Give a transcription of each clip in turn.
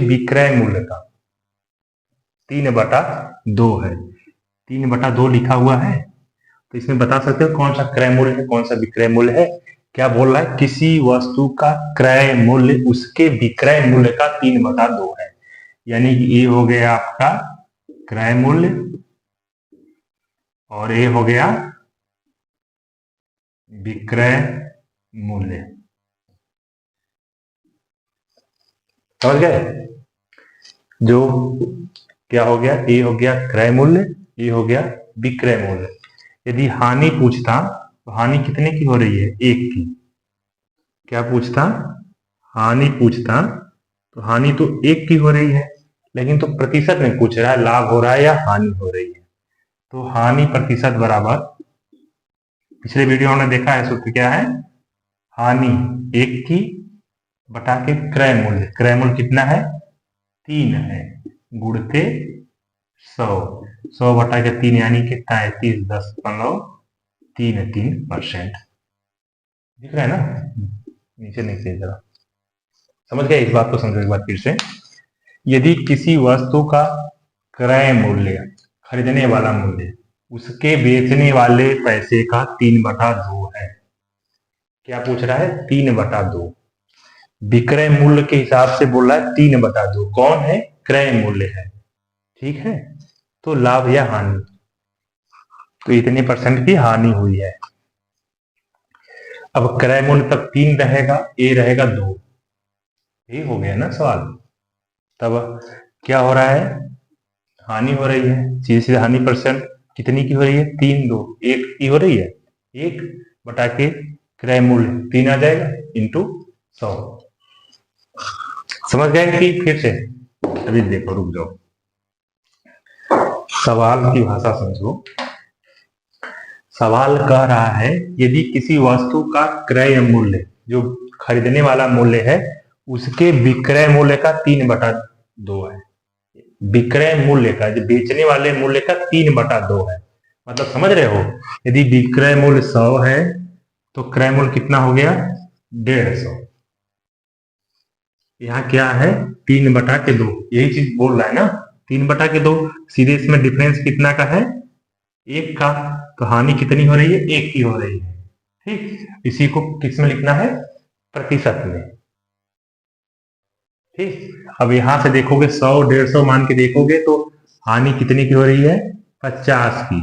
विक्रय मूल्य का 3/2 है। 3/2 लिखा हुआ है, तो इसमें बता सकते हो कौन सा क्रय मूल्य है, कौन सा विक्रय मूल्य है। क्या बोल रहा है, किसी वस्तु का क्रय मूल्य उसके विक्रय मूल्य का 3/2 है। यानी कि ये हो गया आपका क्रय मूल्य और ये हो गया विक्रय मूल्य। समझ गए? जो क्या हो गया, ये हो गया क्रय मूल्य, ये हो गया विक्रय मूल्य। यदि हानि पूछता तो हानि कितने की हो रही है, 1 की। क्या पूछता, हानि पूछता तो हानि तो 1 की हो रही है, लेकिन तो प्रतिशत में पूछ रहा है, लाभ हो रहा है या हानि हो रही है। तो हानि प्रतिशत बराबर, पिछले वीडियो में देखा है सूत्र क्या है, हानि 1 की बटा के क्रय मूल्य। क्रय मूल्य कितना है, 3 है, गुणते 100। 100 बटा के 3 यानी कितना है, 30.3 दिख रहा है ना, नीचे नीचे जरा समझ गए। इस बात को समझो एक बार फिर से। यदि किसी वस्तु का क्रय मूल्य, खरीदने वाला मूल्य, उसके बेचने वाले पैसे का 3/2 है। क्या पूछ रहा है, 3/2। विक्रय मूल्य के हिसाब से बोल रहा है 3/2। कौन है, क्रय मूल्य है। ठीक है, तो लाभ या हानि, तो इतने % की हानि हुई है। अब क्रय मूल्य तब 3 रहेगा, ए रहेगा 2। ये हो गया ना सवाल। तब क्या हो रहा है, हानि हो रही है, सीधे सीधे हानि % कितनी की हो रही है, 3 2 1 की हो रही है। 1 बटा के क्रय मूल्य 3 आ जाएगा इंटू 100। समझ गए कि फिर से, अभी देखो रुक जाओ, सवाल की भाषा समझो। सवाल कह रहा है यदि किसी वस्तु का क्रय मूल्य, जो खरीदने वाला मूल्य है, उसके विक्रय मूल्य का 3/2 है। विक्रय मूल्य का, जो बेचने वाले मूल्य का 3/2 है। मतलब समझ रहे हो, यदि विक्रय मूल्य 100 है तो क्रय मूल्य कितना हो गया, 150। यहाँ क्या है, 3/2। यही चीज बोल रहा है ना, 3/2। सीधे इसमें डिफरेंस कितना का है, 1 का। तो हानि कितनी हो रही है, 1 की हो रही है। ठीक, इसी को किस में लिखना है, प्रतिशत में। ठीक, अब यहां से देखोगे 100 150 मान के देखोगे तो हानि कितनी की हो रही है, 50 की।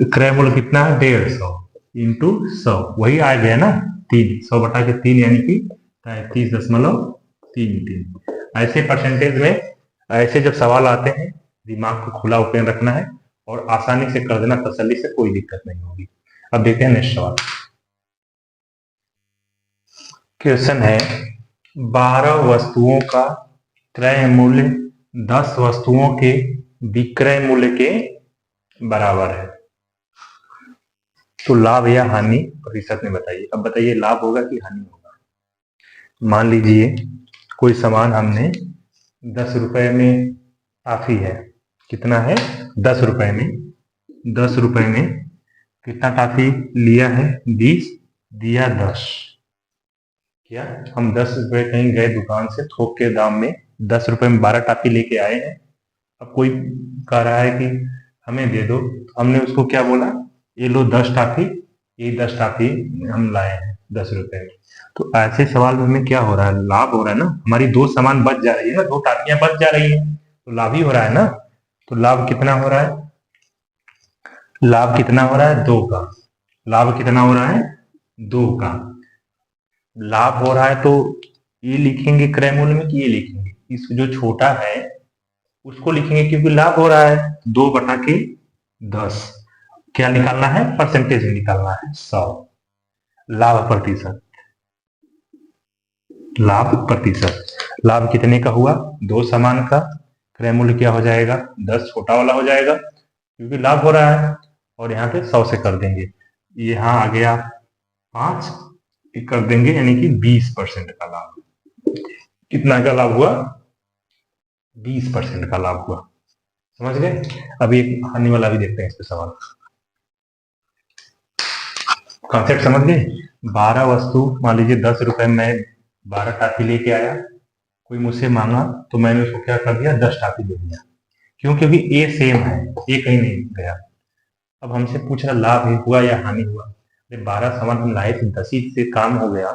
क्रय मूल्य कितना है, 150 इंटू 100, वही आ गया ना 3। 100 बटा के 3 यानी कि 33.33। ऐसे परसेंटेज में, ऐसे जब सवाल आते हैं, दिमाग को खुला ओपन रखना है और आसानी से कर देना, तसल्ली से, कोई दिक्कत नहीं होगी। अब देखते हैं नेक्स्ट सवाल। क्वेश्चन है, 12 वस्तुओं का क्रय मूल्य 10 वस्तुओं के विक्रय मूल्य के बराबर है, तो लाभ या हानि प्रतिशत में बताइए। अब बताइए लाभ होगा कि हानि होगा। मान लीजिए कोई सामान हमने 10 रुपए में टॉफी है, कितना है, 10 रुपए में। 10 रुपए में कितना टॉफी लिया है, 20, दिया 10। क्या हम 10 रुपए कहीं गए दुकान से, थोक के दाम में 10 रुपए में 12 टॉफी लेके आए हैं। अब कोई कह रहा है कि हमें दे दो, तो हमने उसको क्या बोला, ये लो 10 टॉफी, ये 10 टॉफी हम लाए हैं 10 रुपए में। तो ऐसे सवाल में हमें क्या हो रहा है, लाभ हो रहा है ना, हमारी 2 सामान बच जा रही है ना, 2 टॉफियां बच जा रही है, तो लाभ ही हो रहा है ना। तो लाभ कितना हो रहा है, लाभ कितना हो रहा है, 2 का। लाभ कितना हो रहा है, 2 का लाभ हो रहा है। तो ये लिखेंगे क्रय मूल्य में कि ये लिखेंगे, इस जो छोटा है उसको लिखेंगे, क्योंकि लाभ हो रहा है 2 बटा के 10। क्या निकालना है, परसेंटेज निकालना है, 100। लाभ प्रतिशत, लाभ प्रतिशत, लाभ कितने का हुआ, 2 सामान का। क्रय मूल्य क्या हो जाएगा, 10 छोटा वाला हो जाएगा, क्योंकि लाभ हो रहा है। और यहाँ पे 100 से कर देंगे, यहाँ आ गया 5 कर देंगे, यानी कि 20% का लाभ। कितना का लाभ हुआ, 20% का लाभ हुआ। समझ गए। अभी एक हानि वाला भी देखते हैं इस पे सवाल। कॉन्सेप्ट समझ गए। 12 वस्तु, मान लीजिए 10 रुपए में 12 टॉफी लेके आया, कोई मुझसे मांगा तो मैंने उसको क्या कर दिया, 10 टॉफी दे दिया। क्यों? क्योंकि ए सेम है, ए कहीं नहीं गया। अब हमसे पूछ रहा लाभ हुआ या हानि हुआ। 12 सामान हम लाए थे, 10 ही से काम हो गया,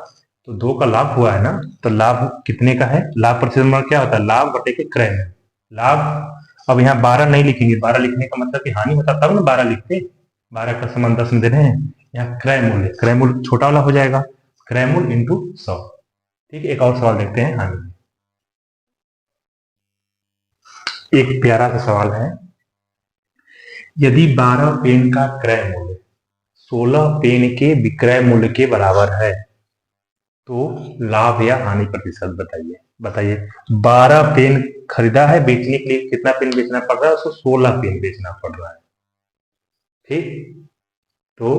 तो 2 का लाभ हुआ है ना। तो लाभ कितने का है? लाभ प्रतिशत में क्या होता है? लाभ बटे के क्रय में लाभ। अब यहाँ 12 नहीं लिखेंगे, 12 लिखने का मतलब कि हानि होता तब ना 12 लिखते। 12 का सामान 10 में दे रहे हैं। यहाँ क्रय मूल्य छोटा वाला हो जाएगा, क्रय मूल्य इंटू 100। ठीक है, एक और सवाल देखते हैं हानि। एक प्यारा सा सवाल है, यदि 12 पेन का क्रय मूल्य 16 पेन के विक्रय मूल्य के बराबर है तो लाभ या हानि प्रतिशत बताइए। बताइए, 12 पेन खरीदा है, बेचने के लिए कितना पेन बेचना पड़ रहा है? उसको 16 पेन बेचना पड़ रहा है। ठीक, तो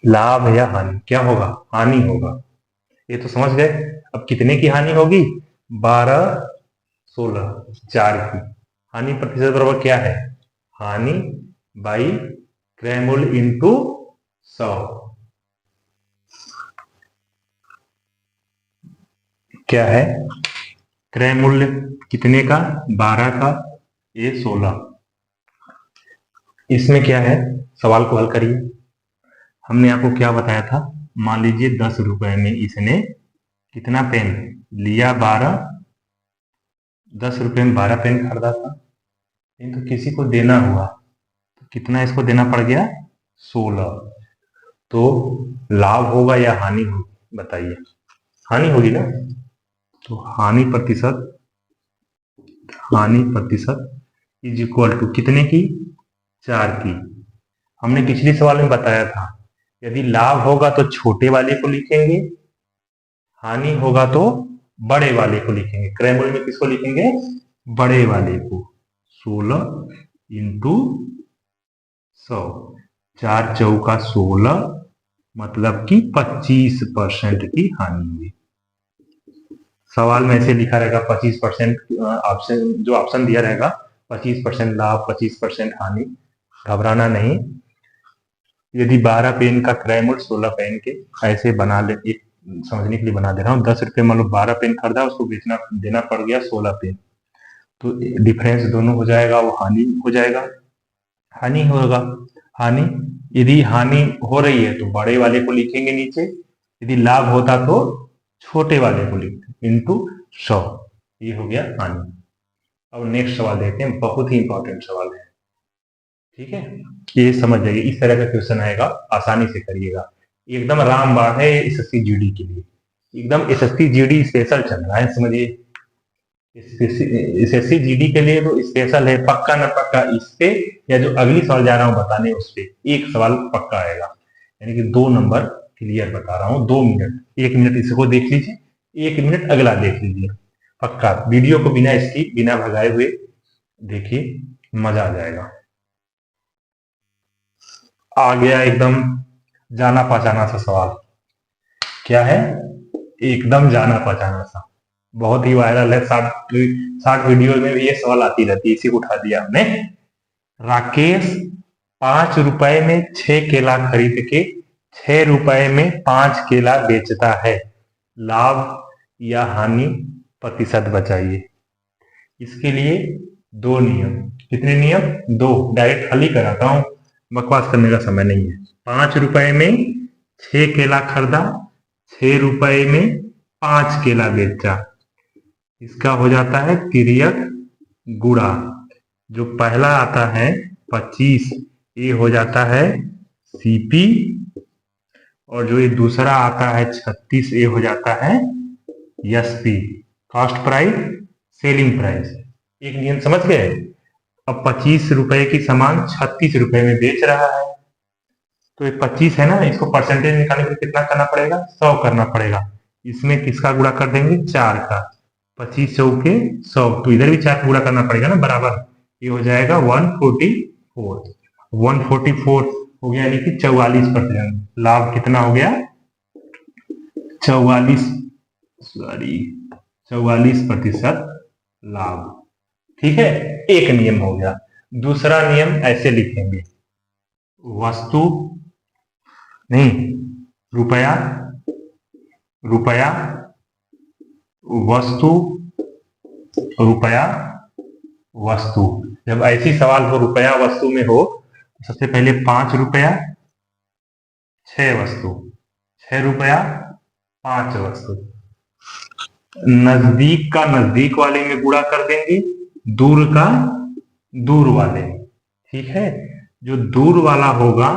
लाभ या हानि क्या होगा? हानि होगा। ये तो समझ गए। अब कितने की हानि होगी? 12 16 4 की। हानि प्रतिशत बराबर क्या है? हानि बाई क्रय मूल्य इंटू 100। क्या है? क्रय मूल्य कितने का? 12 का, ये 16। इसमें क्या है? सवाल को हल करिए। हमने आपको क्या बताया था? मान लीजिए 10 रुपए में इसने कितना पेन लिया? 12। 10 रुपए में 12 पेन खरीदा था, लेकिन तो किसी को देना हुआ तो कितना इसको देना पड़ गया? 16। तो लाभ होगा या हानि होगी? बताइए। हानि होगी ना। तो हानि प्रतिशत इज इक्वल टू कितने की? 4 की। हमने पिछले सवाल में बताया था, यदि लाभ होगा तो छोटे वाले को लिखेंगे, हानि होगा तो बड़े वाले को लिखेंगे। क्रय मूल्य में किसको लिखेंगे? बड़े वाले को। 16 इंटू 100, 4 चौका 16, मतलब कि 25% की हानि हुई। सवाल में ऐसे लिखा रहेगा 25%, ऑप्शन जो ऑप्शन दिया रहेगा 25% लाभ, 25% हानि। घबराना नहीं। यदि 12 पेन का क्रय मूल्य 16 पेन के, ऐसे बना ले, एक समझने के लिए बना दे रहा हूँ। 10 रुपये मान लो 12 पेन खरीदा, उसको बेचना देना पड़ गया 16 पेन, तो डिफरेंस दोनों हो जाएगा, वो हानि हो जाएगा। हानि होगा। हानि, यदि हानि हो रही है तो बड़े वाले को लिखेंगे नीचे, यदि लाभ होता तो छोटे वाले को लिखते इंटू 100। ये हो गया हानि। अब नेक्स्ट सवाल देखते हैं, बहुत ही इंपॉर्टेंट सवाल है। ठीक है, ये समझ जाइए, इस तरह का क्वेश्चन आएगा, आसानी से करिएगा। एकदम रामबाण है एसएससी जीडी के लिए, एकदम एसएससी जीडी स्पेशल चल रहा है, समझिए। एसएससी जीडी के लिए तो स्पेशल है, पक्का न पक्का इस पे, या जो अगली सवाल जा रहा हूं बताने उस पे एक सवाल पक्का आएगा, यानी कि 2 नंबर क्लियर बता रहा हूं। 2 मिनट, 1 मिनट इसको देख लीजिए, 1 मिनट अगला देख लीजिए। पक्का वीडियो को बिना इसकी बिना भगाए हुए देखिए, मजा आ जाएगा। आ गया एकदम जाना पहचाना सा सवाल। क्या है? एकदम जाना पहचाना सा, बहुत ही वायरल है, 60 वीडियो में भी ये सवाल आती रहती है, इसी को उठा दिया हमने। राकेश 5 रुपए में 6 केला खरीद के 6 रुपए में 5 केला बेचता है, लाभ या हानि प्रतिशत बताइए। इसके लिए 2 नियम। कितने नियम? 2। डायरेक्ट हल ही कराता हूं, बकवास करने का समय नहीं है। 5 रुपए में 6 केला खरीदा, 6 रुपए में 5 केला बेचा, इसका हो जाता है तिर्यक गुणा। जो पहला आता है 25, ये हो जाता है सीपी, और जो ये दूसरा आता है 36, ये हो जाता है SP, cost price selling price. एक नियम समझ गए? अब 25 रुपए की सामान 36 रुपए में बेच रहा है, तो ये 25 है ना, इसको परसेंटेज निकालने के लिए कितना करना पड़ेगा? 100 करना पड़ेगा। इसमें किसका गुणा कर देंगे? 4 का। 25 चौके 100, तो इधर भी 4 का गुणा करना पड़ेगा ना, बराबर। ये हो जाएगा 144। 144 हो गया, यानी कि 44%। लाभ कितना हो गया? 44% लाभ। ठीक है, एक नियम हो गया। दूसरा नियम ऐसे लिखेंगे, वस्तु नहीं, रुपया रुपया वस्तु, रुपया, वस्तु। जब ऐसी सवाल हो रुपया वस्तु में हो, सबसे पहले 5 रुपया 6 वस्तु, 6 रुपया 5 वस्तु। नजदीक का नजदीक वाले में गुणा कर देंगे, दूर का दूर वाले में। ठीक है, जो दूर वाला होगा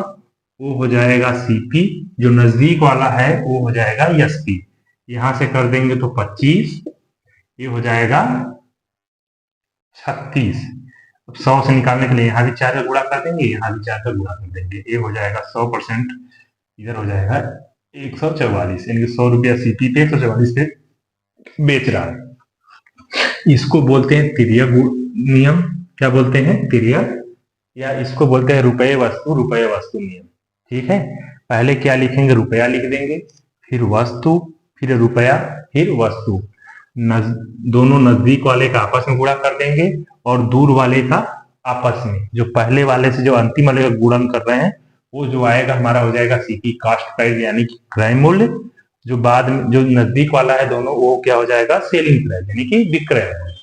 वो हो जाएगा सीपी, जो नजदीक वाला है वो हो जाएगा एसपी। यहां से कर देंगे तो 25, ये हो जाएगा 36। अब 100 से निकालने के लिए यहाँ भी 4 का गुणा कर देंगे, यहाँ भी 4 का गुणा कर देंगे, ये हो जाएगा 100%, इधर हो जाएगा 144, यानी 100 रुपया सीपी पे 144 पे बेच रहा है। इसको बोलते हैं तिर्यक नियम। क्या बोलते हैं? तिर्यक, या इसको बोलते हैं रुपये वस्तु नियम। ठीक है, पहले क्या लिखेंगे? रुपया लिख देंगे, फिर वस्तु, फिर रुपया, फिर वस्तु। दोनों नजदीक वाले का आपस में गुणा कर देंगे और दूर वाले का आपस में। जो पहले वाले से जो अंतिम वाले का गुणन कर रहे हैं वो जो आएगा हमारा हो जाएगा सीपी, कास्ट प्राइस यानी कि क्रय मूल्य। जो बाद में जो नजदीक वाला है दोनों, वो क्या हो जाएगा? सेलिंग प्राइस यानी कि विक्रय मूल्य।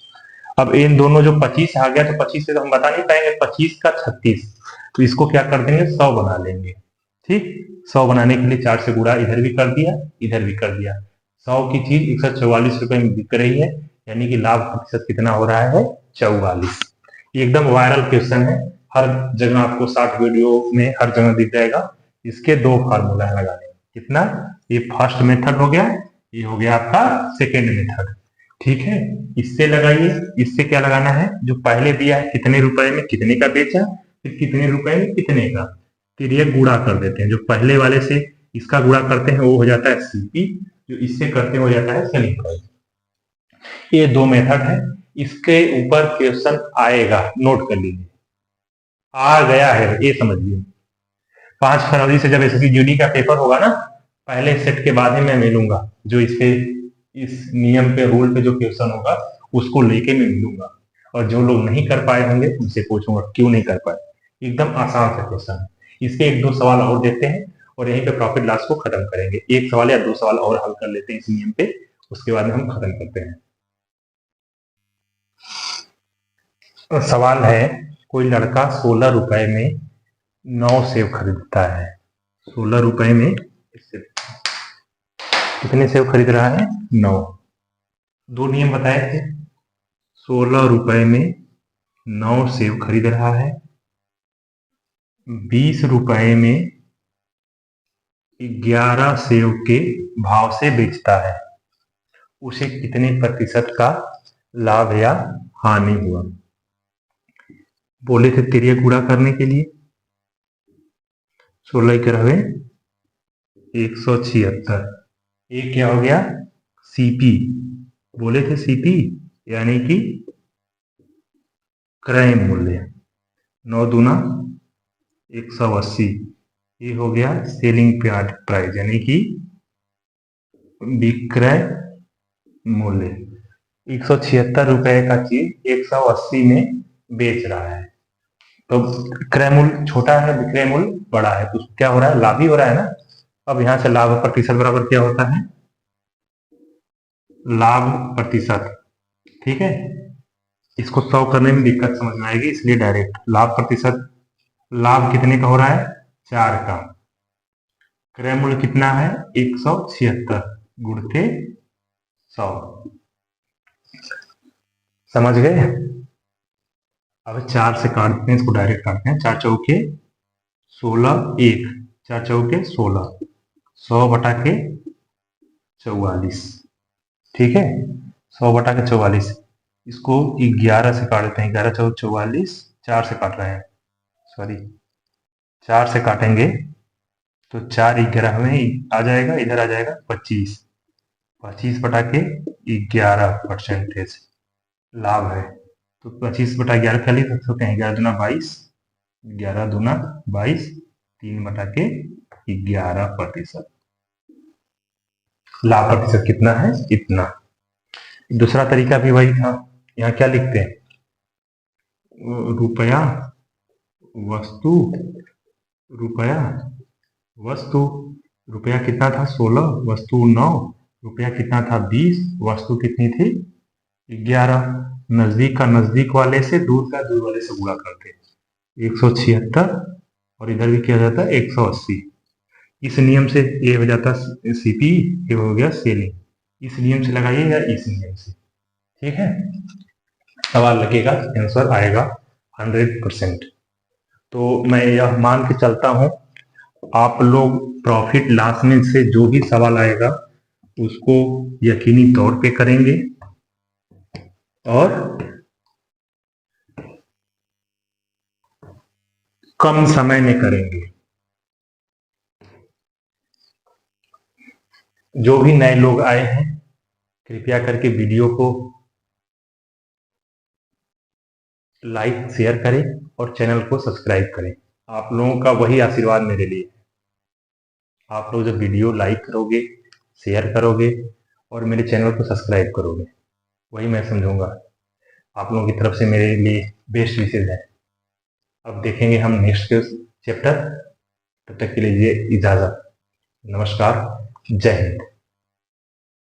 अब इन दोनों जो 25 आ गया तो 25 से तो हम बता नहीं पाएंगे, 25 का 36, तो इसको क्या कर देंगे? 100 बना लेंगे। ठीक, 100 बनाने के लिए 4 से गुणा इधर भी कर दिया, इधर भी कर दिया। 100 की चीज 144 रुपए में बिक रही है, यानी कि लाभ प्रतिशत कितना हो रहा है? 44। ये एकदम वायरल क्वेश्चन है, हर जगह आपको 60 वीडियो में हर जगह दिख जाएगा। इसके 2 फार्मूला है लगाने, कितना? ये फर्स्ट मेथड हो गया, ये हो गया आपका सेकेंड मेथड। ठीक है, इससे लगाइए। इससे क्या लगाना है? जो पहले दिया है कितने रुपए में कितने का बेचा, फिर कितने रुपए में कितने का, फिर ये गुणा कर देते हैं। जो पहले वाले से इसका गुणा करते हैं वो हो जाता है सीपी, जो इससे करते हैं हो जाता है सेलिंग प्राइस। ये 2 मेथड है। इसके ऊपर क्वेश्चन आएगा, नोट कर लीजिए, आ गया है, ये समझिए। 5 फरवरी से जब एसएससी जीडी का पेपर होगा ना, पहले सेट के बाद ही मैं मिलूंगा, जो इस पे इस नियम पे रूल पे जो क्वेश्चन होगा उसको लेके मैं मिलूंगा। और जो लोग नहीं कर पाए होंगे उनसे पूछूंगा क्यों नहीं कर पाए। एकदम आसान सा क्वेश्चन है। इसके 1-2 सवाल और देते हैं और यहीं पे प्रॉफिट लॉस को खत्म करेंगे। 1 सवाल या 2 सवाल और हल कर लेते हैं इस नियम पे, उसके बाद में हम खत्म करते हैं। सवाल है, कोई लड़का 16 रुपए में 9 सेव खरीदता है। 16 रुपए में कितने सेव खरीद रहा है? 9। 2 नियम बताए थे। 16 रुपए में 9 सेव खरीद रहा है, 20 रुपए में 11 सेव के भाव से बेचता है, उसे कितने प्रतिशत का लाभ या हानि हुआ? बोले थे तिर्यक गुणा करने के लिए। 16 के रहे 176, ये क्या हो गया? सीपी। बोले थे सीपी यानी कि क्रय मूल्य। 9 दूना 180, ये हो गया सेलिंग प्राइस यानी कि विक्रय मूल्य। 176 रुपए का चीज 180 में बेच रहा है, तो क्रय मूल्य छोटा है, विक्रय मूल्य बड़ा है, तो क्या हो रहा है? लाभ ही हो रहा है ना। अब यहां से लाभ प्रतिशत बराबर क्या होता है? लाभ प्रतिशत। ठीक है, इसको 100 करने में दिक्कत समझ में आएगी, इसलिए डायरेक्ट लाभ प्रतिशत। लाभ कितने का हो रहा है? 4 का। क्रय मूल्य कितना है? 176 गुणते 100। समझ गए? अब 4 से काटते हैं, इसको डायरेक्ट काटते हैं। 4 चौके 16, 1 4 चौके 16, 100 बटा के 44। ठीक है, 100 बटा के 44, इसको 11 से काटते हैं। 11 चौक 44, 4 से काट रहे हैं, सॉरी 4 से काटेंगे तो 4 11 में आ जाएगा, इधर आ जाएगा 25। 25 बटा के 11% लाभ है, तो 25 बटा 11 क्या लिख सकते हैं? 11 दूना 22, 11 दूना 22, 3 बटा के 11%। लाभ प्रतिशत कितना है? इतना। दूसरा तरीका भी वही था। यहाँ क्या लिखते हैं? रुपया वस्तु, रुपया वस्तु। रुपया कितना था? 16, वस्तु 9, रुपया कितना था 20, वस्तु कितनी थी 11। नजदीक का नजदीक वाले से, दूर का दूर वाले से गुणा करते 176, और इधर भी किया जाता है 180। इस नियम से ये हो जाता सीपी, ये हो गया सेलिंग। इस नियम से लगाइए या इस नियम से, ठीक है। सवाल लगेगा, आंसर आएगा 100%। तो मैं यह मान के चलता हूं आप लोग प्रॉफिट लॉस में से जो भी सवाल आएगा उसको यकीनी तौर पे करेंगे और कम समय में करेंगे। जो भी नए लोग आए हैं कृपया करके वीडियो को लाइक शेयर करें और चैनल को सब्सक्राइब करें। आप लोगों का वही आशीर्वाद मेरे लिए। आप लोग जब वीडियो लाइक करोगे, शेयर करोगे और मेरे चैनल को सब्सक्राइब करोगे, वही मैं समझूंगा आप लोगों की तरफ से मेरे लिए बेस्ट विशेज है। अब देखेंगे हम नेक्स्ट चैप्टर। तब तक के लिए इजाजत। नमस्कार, जय हिंद।